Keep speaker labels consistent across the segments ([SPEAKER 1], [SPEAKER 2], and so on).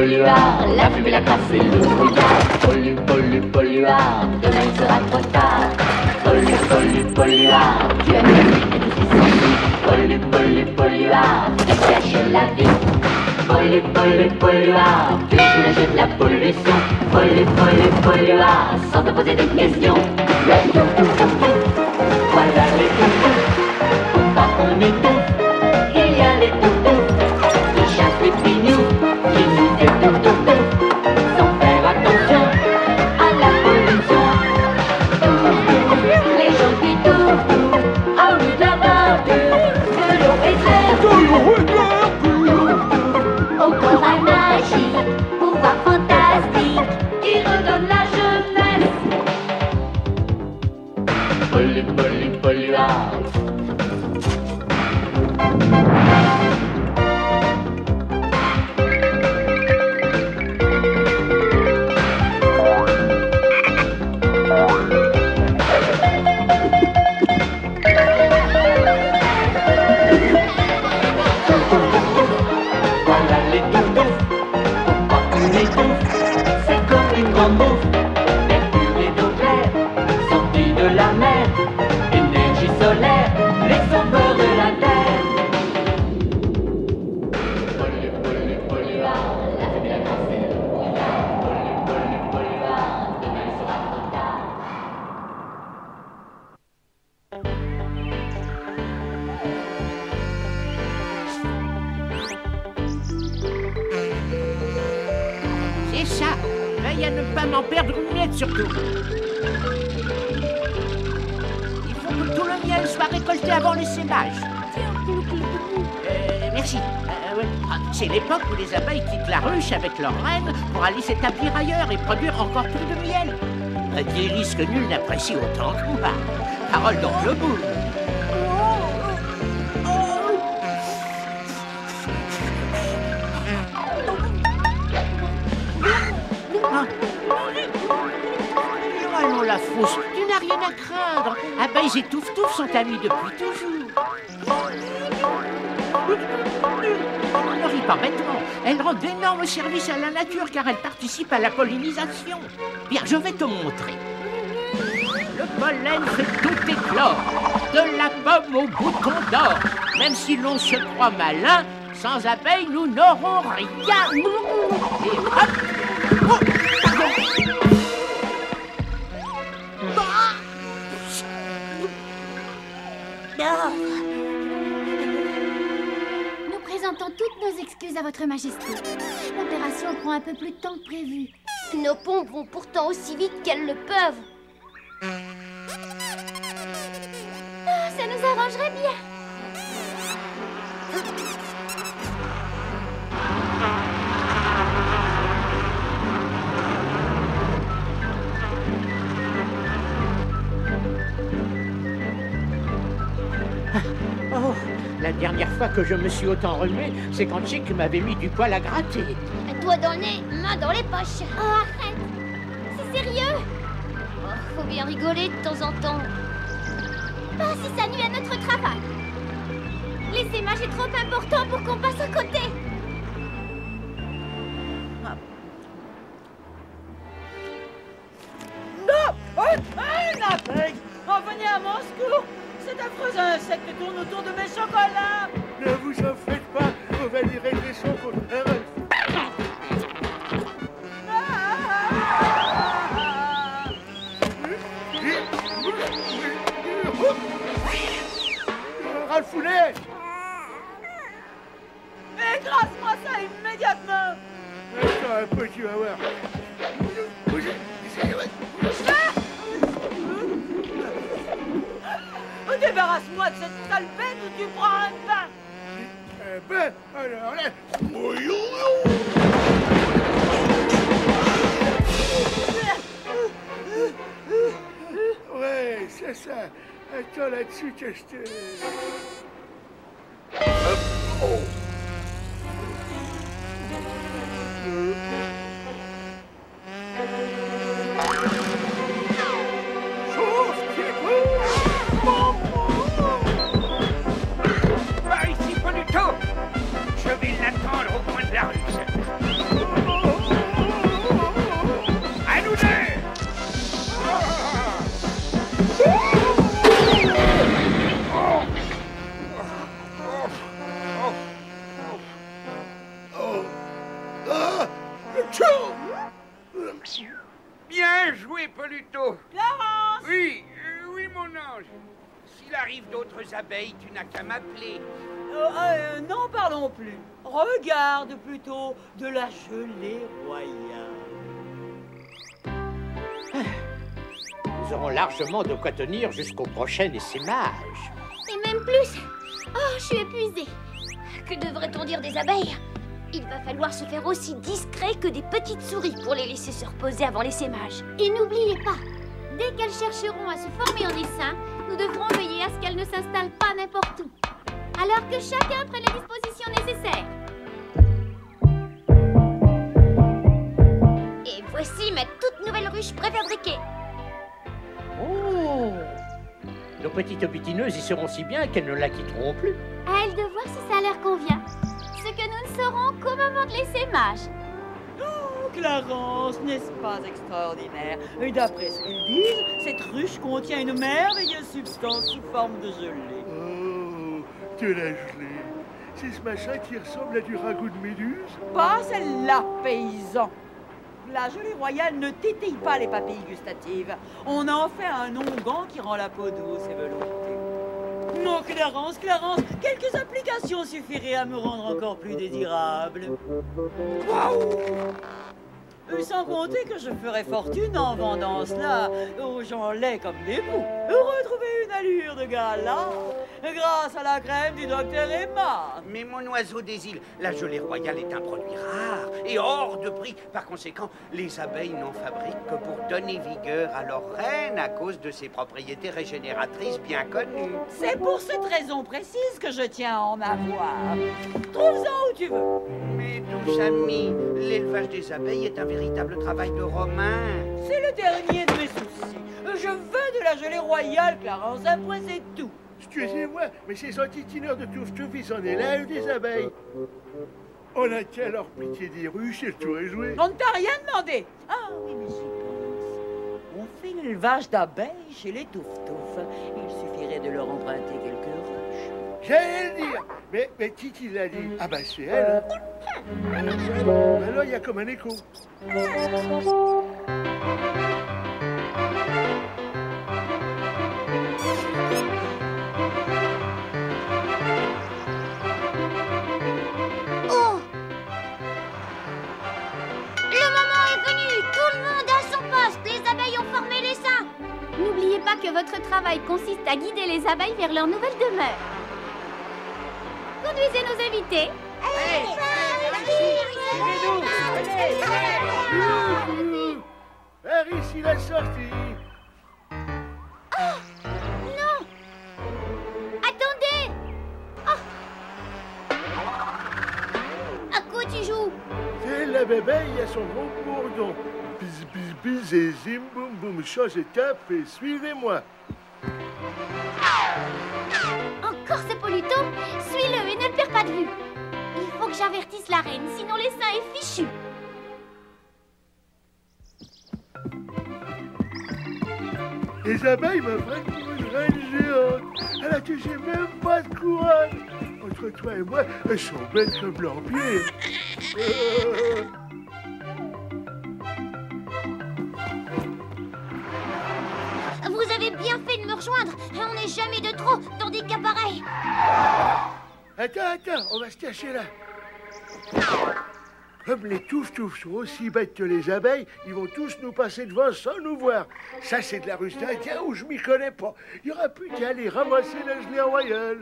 [SPEAKER 1] polluard, la fumée, la crasse et le brouillard. Polluard, demain il sera trop tard. Polluard, tu as mis la suite et tout ce qui s'ensuit. Polluard, tu caches la vie. Polluard, tu soulages de la pollution. Polluard, sans te poser de questions. Voilà les toutous, faut pas qu'on étouffe. Il y a les toutous qui chassent les pignous, qui nous étouffent sans faire attention à la pollution. Les gens qui touffent, à nous de la verdure, de l'eau et de l'air. Au corail magique, pouvoir fantastique, qui redonne la jeunesse. Polluard. Voilà les toutous, faut pas qu'on étouffe. C'est comme une grande bouffe, air pur et d'eau claire, sortie de la mer, énergie solaire, les sauveurs de la terre. Polluard, la fumée, la crasse et le brouillard. Polluard, demain il sera trop tard.
[SPEAKER 2] C'est ça. Veille à ne pas m'en perdre une miette surtout. Il faut que tout le miel soit récolté avant l'essaimage. Merci. Ouais. Ah, c'est l'époque où les abeilles quittent la ruche avec leurs reines pour aller s'établir ailleurs et produire encore plus de miel. Des risques que nul n'apprécie autant que moi. Parole d'oncle Boule. Allons la frousse, tu n'as rien à craindre. Abeilles et touffe-touffe sont amis depuis toujours. Ne ris pas bêtement. Elles rendent d'énormes services à la nature car elles participent à la pollinisation. Bien, je vais te montrer. Le pollen fait tout éclore, de la pomme au bouton d'or. Même si l'on se croit malin, sans abeilles, nous n'aurons rien. Et hop! Oh, pardon.
[SPEAKER 3] Nous présentons toutes nos excuses à votre majesté. L'opération prend un peu plus de temps que prévu.
[SPEAKER 4] Nos pompes vont pourtant aussi vite qu'elles le peuvent.
[SPEAKER 3] Ah, ça nous arrangerait bien.
[SPEAKER 2] Oh, la dernière fois que je me suis autant remué, c'est quand Chick m'avait mis du poil à gratter.
[SPEAKER 4] Doigt dans le nez, main dans les poches.
[SPEAKER 3] Oh, arrête. C'est sérieux.
[SPEAKER 4] Oh, faut bien rigoler de temps en temps.
[SPEAKER 3] Pas si ça nuit à notre travail. L'essaimage est trop important pour qu'on passe à côté.
[SPEAKER 5] Non! Une abeille! Oh, venez à mon secours! Cet affreux insecte tourne autour de mes chocolats!
[SPEAKER 6] Ne vous en faites pas, on va lui régler son compte. Ralfounet!
[SPEAKER 5] Écrase-moi ça immédiatement!
[SPEAKER 6] Attends un peu, tu vas voir.
[SPEAKER 5] Débarrasse-moi de cette sale bête ou tu prends un bain!
[SPEAKER 6] Ben, alors là... Ouais, c'est ça. Attends là-dessus que je te... Oh.
[SPEAKER 7] Pas ici, pas du tout. Je vais l'attendre au coin de la rue. Bien joué, Peluto.
[SPEAKER 5] Clarence!
[SPEAKER 7] Oui, oui, mon ange. S'il arrive d'autres abeilles, tu n'as qu'à m'appeler.
[SPEAKER 5] N'en parlons plus. Regarde plutôt de la gelée royale.
[SPEAKER 2] Nous aurons largement de quoi tenir jusqu'au prochain essaimage.
[SPEAKER 3] Et même plus. Oh, je suis épuisée. Que devrait-on dire des abeilles? Il va falloir se faire aussi discret que des petites souris pour les laisser se reposer avant l'essaimage. Et n'oubliez pas, dès qu'elles chercheront à se former en essaim, nous devrons veiller à ce qu'elles ne s'installent pas n'importe où. Alors que chacun prenne les dispositions nécessaires. Et voici ma toute nouvelle ruche préfabriquée.
[SPEAKER 2] Oh! Nos petites butineuses y seront si bien qu'elles ne la quitteront plus.
[SPEAKER 3] À elles de voir si ça leur convient. Ce que nous ne saurons qu'au moment de l'essaimage.
[SPEAKER 5] Oh, Clarence, n'est-ce pas extraordinaire? Et d'après ce qu'ils disent, cette ruche contient une merveilleuse substance sous forme de gelée.
[SPEAKER 6] Oh, de la gelée. C'est ce machin qui ressemble à du ragoût de méduse?
[SPEAKER 5] Pas celle-là, paysan. La gelée royale ne tétille pas les papilles gustatives. On en fait un onguent qui rend la peau douce et veloutée. Non, Clarence, quelques applications suffiraient à me rendre encore plus désirable. Waouh! Sans compter que je ferais fortune en vendant cela aux gens laids comme des poux. Retrouver une allure de gala grâce à la crème du docteur Emma.
[SPEAKER 7] Mais mon oiseau des îles, la gelée royale est un produit rare et hors de prix. Par conséquent, les abeilles n'en fabriquent que pour donner vigueur à leur reine à cause de ses propriétés régénératrices bien connues.
[SPEAKER 5] C'est pour cette raison précise que je tiens à en avoir. Trouve-en où tu veux.
[SPEAKER 7] Mais douce amie, l'élevage des abeilles est un véritable travail de Romain.
[SPEAKER 5] C'est le dernier de mes soucis. Je veux de la gelée royale, Clarence, un point c'est tout.
[SPEAKER 6] Excusez-moi, mais ces antitineurs de touffe-touffe, ils en élèvent des abeilles. On a qu'à leur pitié des ruches et le tour est joué.
[SPEAKER 5] On ne t'a rien demandé. Ah oui, mais j'y pense. On fait l'élevage d'abeilles chez les touffe-touffe. Il suffirait de leur emprunter quelques ruches.
[SPEAKER 6] J'allais le dire. Mais qui l'a dit? Ah bah c'est elle. Alors il y a comme un écho.
[SPEAKER 3] Oh! Le moment est venu! Tout le monde à son poste! Les abeilles ont formé l'essaim! N'oubliez pas que votre travail consiste à guider les abeilles vers leur nouvelle demeure. Conduisez nos invités.
[SPEAKER 6] Par ici la sortie.
[SPEAKER 3] Non! Attendez! Oh! À quoi tu joues?
[SPEAKER 6] C'est la bébé, il y a son gros bourdon. Bis, bis, bis et zim, boum, boum, changez cap et suivez-moi.
[SPEAKER 3] Encore ce Peluto? Suis-le et ne le perds pas de vue. Il faut que j'avertisse la reine, sinon l'essaim est fichu.
[SPEAKER 6] Les abeilles me prennent pour une reine géante. Elle a touché même pas de couronne. Entre toi et moi, elles sont bêtes comme l'empire.
[SPEAKER 3] Vous avez bien fait de me rejoindre. On n'est jamais de trop dans des cas pareils.
[SPEAKER 6] Attends, on va se cacher là. Comme les touffe-touffe sont aussi bêtes que les abeilles, ils vont tous nous passer devant sans nous voir. Ça, c'est de la ruse d'Indien où je m'y connais pas. Il y aura plus qu'à aller ramasser la gelée royale.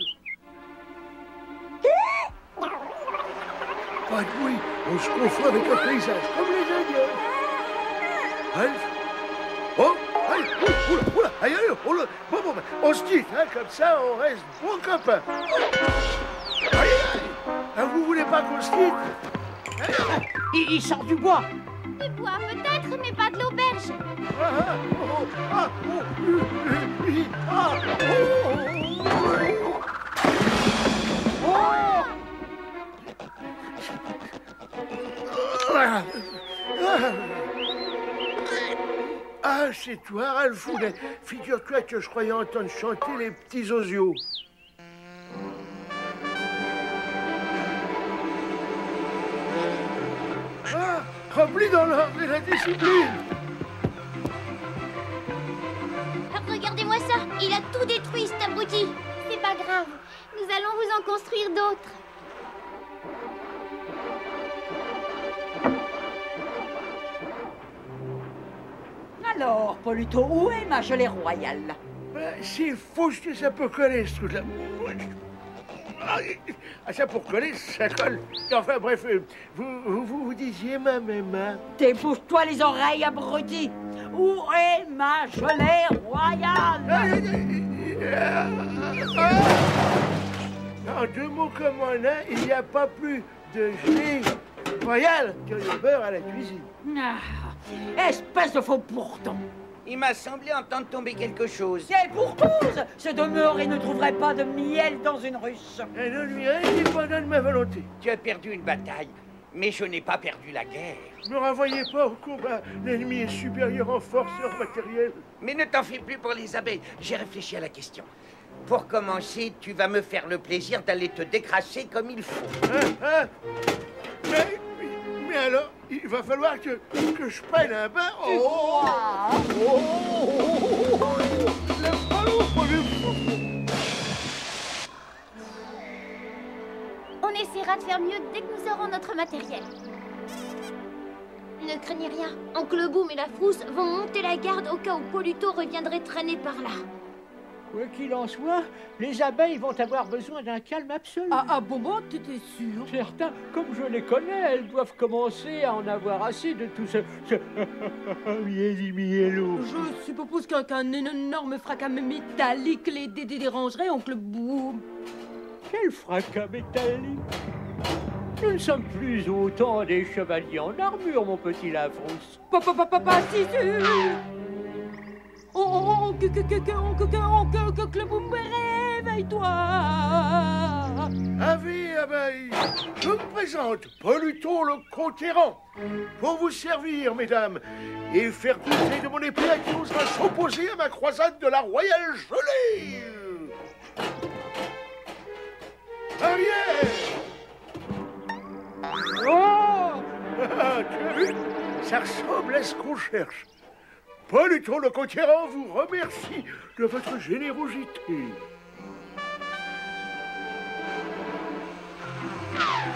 [SPEAKER 6] Pas de bruit, on se confond avec le paysage, comme les Indiens. Alf. Oh, aïe, oula, aïe, oula. Bon, on se dit, hein, comme ça, on reste bons copains. Aïe. Ah, vous voulez pas qu'on se quitte?
[SPEAKER 2] Il sort du bois.
[SPEAKER 3] Du bois peut-être, mais pas de l'auberge.
[SPEAKER 6] Ah, c'est c'est toi, Ralphounet. Figure-toi que je croyais entendre chanter les petits osios. Ah, rempli dans l'ordre et la discipline.
[SPEAKER 3] Regardez-moi ça, il a tout détruit, cet abruti. C'est pas grave, nous allons vous en construire d'autres.
[SPEAKER 5] Alors, Poluto, où est ma gelée royale?
[SPEAKER 6] C'est fou que ça peut coller, ce truc-là. Ah, ça pour coller, ça colle. Enfin, bref, vous disiez ma maman.
[SPEAKER 5] Débouche-toi les oreilles, abruti. Où est ma gelée royale?
[SPEAKER 6] En deux mots comme en un, il n'y a pas plus de gelée royale que le beurre à la cuisine.
[SPEAKER 5] Ah, espèce de faux pourton.
[SPEAKER 7] Il m'a semblé entendre tomber quelque chose.
[SPEAKER 5] C'est pour tous. Ce demeuré ne trouverait pas de miel dans une ruche.
[SPEAKER 6] Un ennui indépendant de ma volonté.
[SPEAKER 7] Tu as perdu une bataille, mais je n'ai pas perdu la guerre.
[SPEAKER 6] Ne renvoyez pas au combat. L'ennemi est supérieur en force et en matériel.
[SPEAKER 7] Mais ne t'en fais plus pour les abeilles. J'ai réfléchi à la question. Pour commencer, tu vas me faire le plaisir d'aller te décrasser comme il faut.
[SPEAKER 6] Mais alors, il va falloir que je prenne un bain.
[SPEAKER 3] On essaiera de faire mieux dès que nous aurons notre matériel. Ne craignez rien, Oncle Boom et la Frousse vont monter la garde au cas où Poluto reviendrait traîner par là.
[SPEAKER 2] Quoi qu'il en soit, les abeilles vont avoir besoin d'un calme absolu.
[SPEAKER 8] Ah bon, t'étais sûr?
[SPEAKER 2] Certains, comme je les connais, elles doivent commencer à en avoir assez de tout ce miel-miello.
[SPEAKER 8] Je suppose qu'un énorme fracas métallique les dérangerait, Oncle Boom.
[SPEAKER 2] Quel fracas métallique! Nous ne sommes plus autant des chevaliers en armure, mon petit Lafrousse.
[SPEAKER 8] Pas si sûr! Oncle Boom, réveille-toi!
[SPEAKER 6] Avis, abeille, je me présente, Poluto le Conquérant, pour vous servir, mesdames, et faire douter de mon épée à qui osera s'opposer à ma croisade de la royale gelée. Arrière! Oh! Tu as vu? Ça ressemble à ce qu'on cherche. Poluto le Conquérant vous remercie de votre générosité.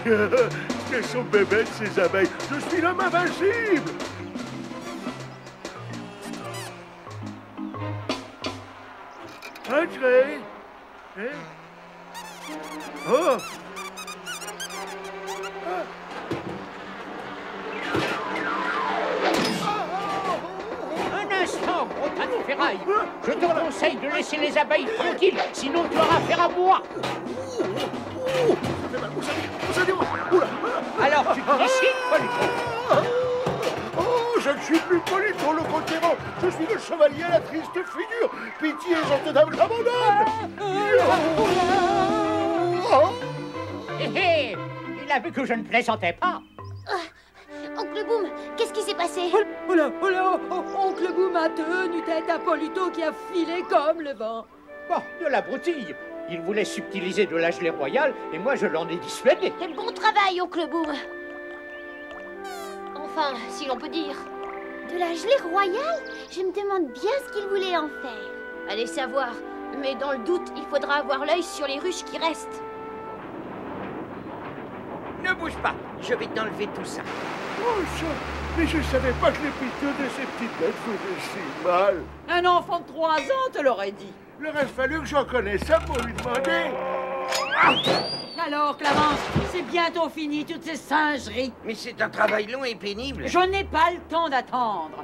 [SPEAKER 6] Elles sont bébêtes, ces abeilles. Je suis l'homme invincible. Entrez. Hein? Oh.
[SPEAKER 2] Un instant, gros tas de ferraille. Je te conseille de laisser les abeilles tranquilles, sinon tu auras affaire à moi. Alors tu te décides, Poluto?
[SPEAKER 6] Oh, je ne suis plus Poluto le Conquérant. Je suis le chevalier à la triste figure. Pitié, gentille dame, j'abandonne.
[SPEAKER 2] Hé hé, il a vu que je ne plaisantais pas.
[SPEAKER 3] Oncle Boom, qu'est-ce qui s'est passé?
[SPEAKER 8] Oh là, Oncle Boom a tenu tête à Poluto qui a filé comme le vent.
[SPEAKER 2] Bon, de la broutille. Il voulait subtiliser de la gelée royale et moi je l'en ai dissuadé.
[SPEAKER 3] Quel bon travail, Oncle Boom! Enfin, si l'on peut dire. De la gelée royale? Je me demande bien ce qu'il voulait en faire. Allez savoir. Mais dans le doute, il faudra avoir l'œil sur les ruches qui restent.
[SPEAKER 7] Ne bouge pas, je vais t'enlever tout ça.
[SPEAKER 6] Oh, ça. Mais je savais pas que les piteux de ces petites bêtes faisaient si mal.
[SPEAKER 5] Un enfant de 3 ans te l'aurait dit.
[SPEAKER 6] Il aurait fallu que j'en connaisse ça pour lui demander.
[SPEAKER 5] Alors, Clarence, c'est bientôt fini toutes ces singeries.
[SPEAKER 7] Mais c'est un travail long et pénible.
[SPEAKER 5] Je n'ai pas le temps d'attendre.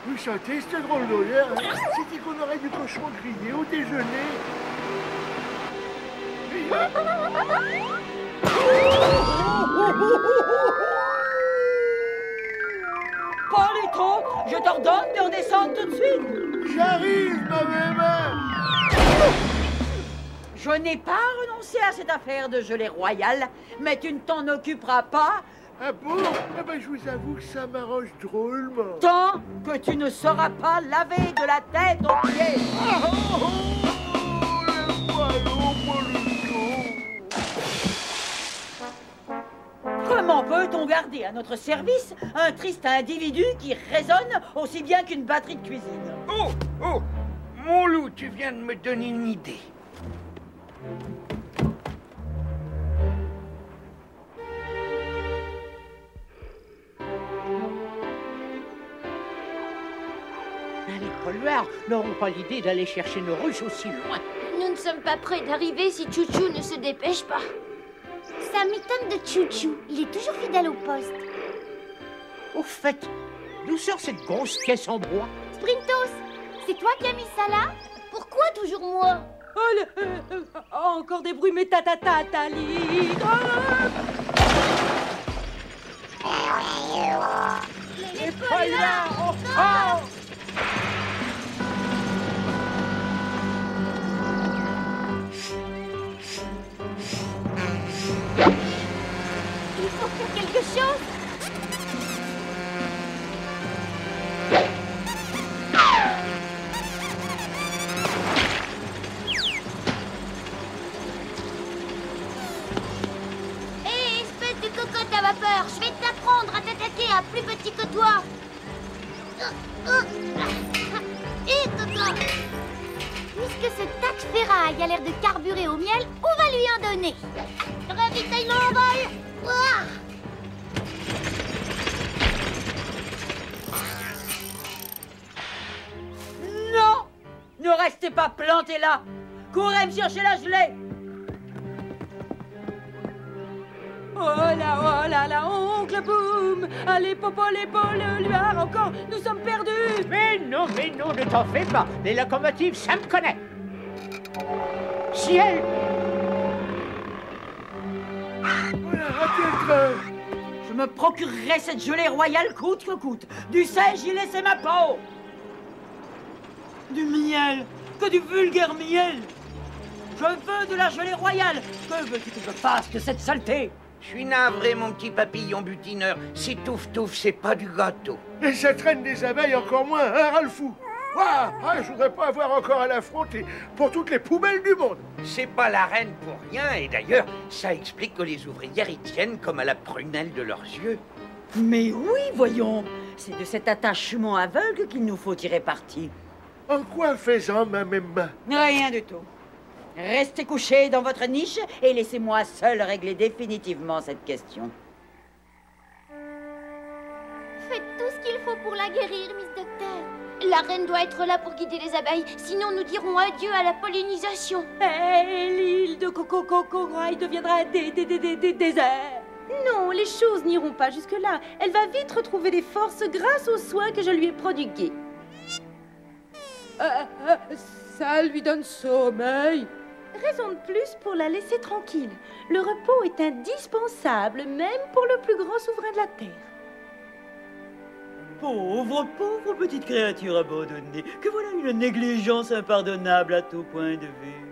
[SPEAKER 6] Vous sentez cette drôle d'odeur? C'était qu'on aurait du cochon grillé au déjeuner.
[SPEAKER 5] Poluto, je t'ordonne de redescendre tout de suite.
[SPEAKER 6] J'arrive, ma maman.
[SPEAKER 5] Je n'ai pas renoncé à cette affaire de gelée royale, mais tu ne t'en occuperas pas
[SPEAKER 6] Ah bon? Ah ben, je vous avoue que ça m'arrange drôlement.
[SPEAKER 5] Tant que tu ne sauras pas laver de la tête aux pieds.
[SPEAKER 6] Ah, oh, oh, laisse-moi l'eau, moi le dos.
[SPEAKER 5] Comment peut-on garder à notre service un triste individu qui résonne aussi bien qu'une batterie de cuisine?
[SPEAKER 7] Oh, oh, mon loup, tu viens de me donner une idée.
[SPEAKER 2] Les polluards n'auront pas l'idée d'aller chercher nos ruches aussi loin.
[SPEAKER 3] Nous ne sommes pas prêts d'arriver si Chouchou ne se dépêche pas. Ça m'étonne de Chouchou. Il est toujours fidèle au poste.
[SPEAKER 2] Au fait, d'où sort cette grosse caisse en bois?
[SPEAKER 3] Sprintos, c'est toi qui as mis ça là? Pourquoi toujours moi?
[SPEAKER 8] Encore des bruits métatatali.
[SPEAKER 3] Les polluards! Il faut faire quelque chose. Hé, espèce de cocotte à vapeur, je vais t'apprendre à t'attaquer à plus petit que toi. Et coco. Puisque ce tas de ferraille a l'air de carburer au miel, on va lui en donner. Ravitaillement en vol. Ouah.
[SPEAKER 5] Non! Ne restez pas plantés là! Courez me chercher la gelée!
[SPEAKER 8] Oh là, oncle Boum! Allez, popo, les polluards, encore, nous sommes perdus!
[SPEAKER 2] Mais non, ne t'en fais pas. Les locomotives, ça me connaît. Ciel!
[SPEAKER 6] Voilà, raté le train.
[SPEAKER 5] Je me procurerai cette gelée royale coûte que coûte. Du sel, j'y laissé ma peau. Du miel, que du vulgaire miel. Je veux de la gelée royale. Que veux-tu que je fasse de cette saleté?
[SPEAKER 7] Je suis navré, mon petit papillon butineur. Si touffe, c'est pas du gâteau.
[SPEAKER 6] Et ça traîne des abeilles encore moins, hein, Ralphou? Je voudrais pas avoir encore à l'affronter pour toutes les poubelles du monde.
[SPEAKER 7] C'est pas la reine pour rien, et d'ailleurs, ça explique que les ouvrières y tiennent comme à la prunelle de leurs yeux.
[SPEAKER 5] Mais oui, voyons. C'est de cet attachement aveugle qu'il nous faut tirer parti.
[SPEAKER 6] En quoi faisant ma même main?
[SPEAKER 5] Rien du tout. Restez couchés dans votre niche et laissez-moi seul régler définitivement cette question.
[SPEAKER 3] Faites tout ce qu'il faut pour la guérir, Miss Docteur. La reine doit être là pour guider les abeilles, sinon nous dirons adieu à la pollinisation.
[SPEAKER 8] Et l'île de Coco-Coco-Graille deviendra désert. Non, les choses n'iront pas jusque-là. Elle va vite retrouver des forces grâce aux soins que je lui ai prodigués. Ça lui donne sommeil. Raison de plus pour la laisser tranquille. Le repos est indispensable, même pour le plus grand souverain de la Terre.
[SPEAKER 5] Pauvre petite créature abandonnée, que voilà une négligence impardonnable à tout point de vue.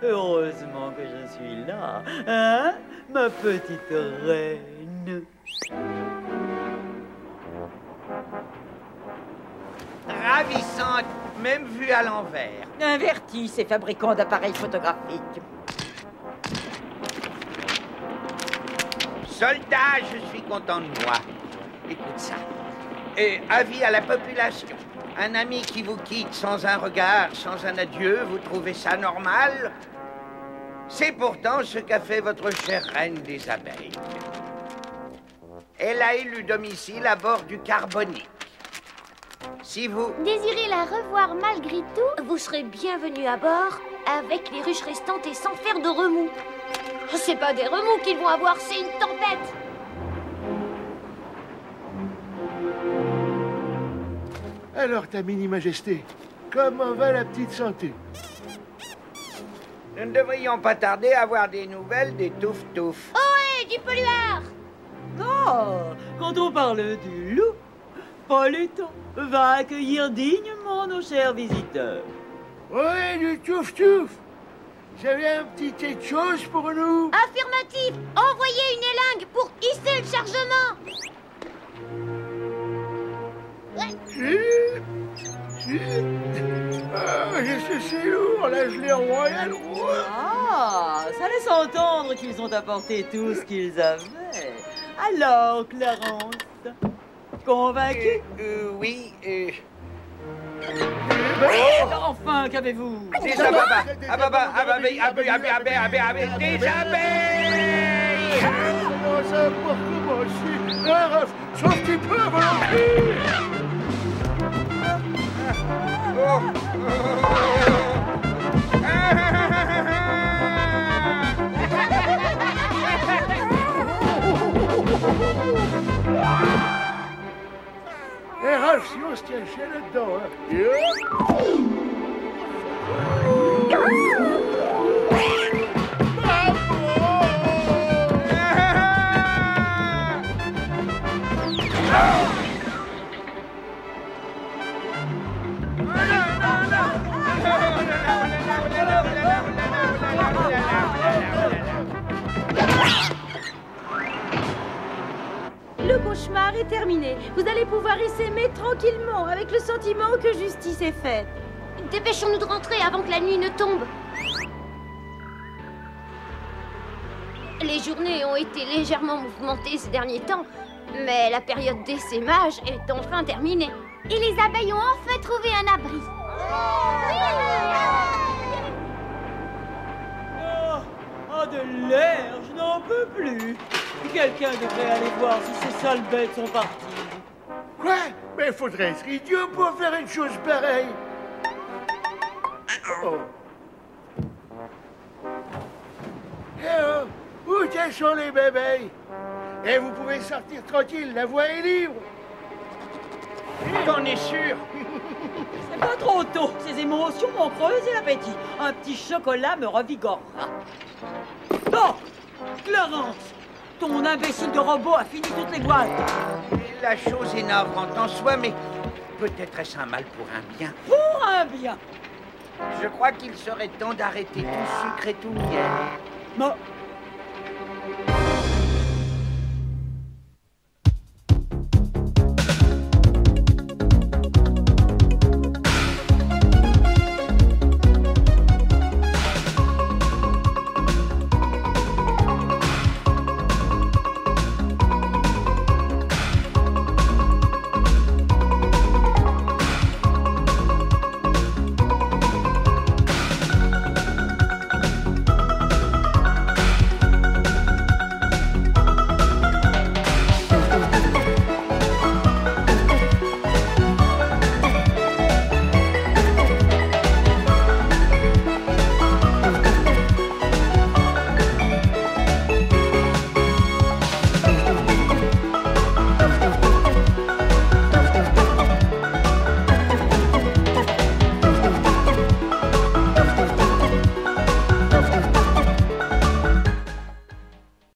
[SPEAKER 5] Heureusement que je suis là, hein, ma petite reine.
[SPEAKER 7] Ravissante, même vue à l'envers.
[SPEAKER 5] Invertis ces fabricants d'appareils photographiques.
[SPEAKER 7] Soldat, je suis content de moi. Écoute ça. Et avis à la population. Un ami qui vous quitte sans un regard, sans un adieu, vous trouvez ça normal? C'est pourtant ce qu'a fait votre chère reine des abeilles. Elle a élu domicile à bord du Carbonique. Si vous...
[SPEAKER 3] Désirez la revoir malgré tout, vous serez bienvenu à bord avec les ruches restantes et sans faire de remous. C'est pas des remous qu'ils vont avoir, c'est une tempête.
[SPEAKER 6] Alors, ta mini-majesté, comment va la petite santé?
[SPEAKER 7] Nous ne devrions pas tarder à avoir des nouvelles des touffe-touffe.
[SPEAKER 3] Ohé, du polluard!
[SPEAKER 5] Oh, quand on parle du loup, Politon va accueillir dignement nos chers visiteurs.
[SPEAKER 6] Ouais, du touffe-touffe. Vous avez un petit quelque chose pour nous?
[SPEAKER 3] Affirmatif. Envoyez une élingue pour hisser le chargement.
[SPEAKER 6] Qu'est-ce que c'est lourd, la gelée royale?
[SPEAKER 5] Ah, ça laisse entendre qu'ils ont apporté tout ce qu'ils avaient. Alors, Clarence, convaincu?
[SPEAKER 7] Oui,
[SPEAKER 5] Enfin, qu'avez-vous?
[SPEAKER 7] des abeilles! Des abeilles!
[SPEAKER 6] Comment ça pour commencer? Raph, sauf petit peu à volonté! Et Raph, si on se cachait là-dedans, hein?
[SPEAKER 8] Le cauchemar est terminé. Vous allez pouvoir essaimer tranquillement avec le sentiment que justice est faite.
[SPEAKER 3] Dépêchons-nous de rentrer avant que la nuit ne tombe. Les journées ont été légèrement mouvementées ces derniers temps, mais la période d'essaimage est enfin terminée. Et les abeilles ont enfin trouvé un abri.
[SPEAKER 5] Oh, de l'air, je n'en peux plus. Quelqu'un devrait aller voir si ces sales bêtes sont parties.
[SPEAKER 6] Quoi? Mais faudrait être idiot pour faire une chose pareille. Oh. Où sont les bébés? Et vous pouvez sortir tranquille, la voie est libre.
[SPEAKER 7] T'en es sûr?
[SPEAKER 5] C'est pas trop tôt. Ces émotions m'ont creusé l'appétit. Un petit chocolat me revigorera. Non, Clarence, ton imbécile de robot a fini toutes les boîtes.
[SPEAKER 7] La chose est navrante en soi, mais peut-être est-ce un mal pour un bien.
[SPEAKER 5] Pour un bien.
[SPEAKER 7] Je crois qu'il serait temps d'arrêter tout sucre et tout miel.
[SPEAKER 5] Mais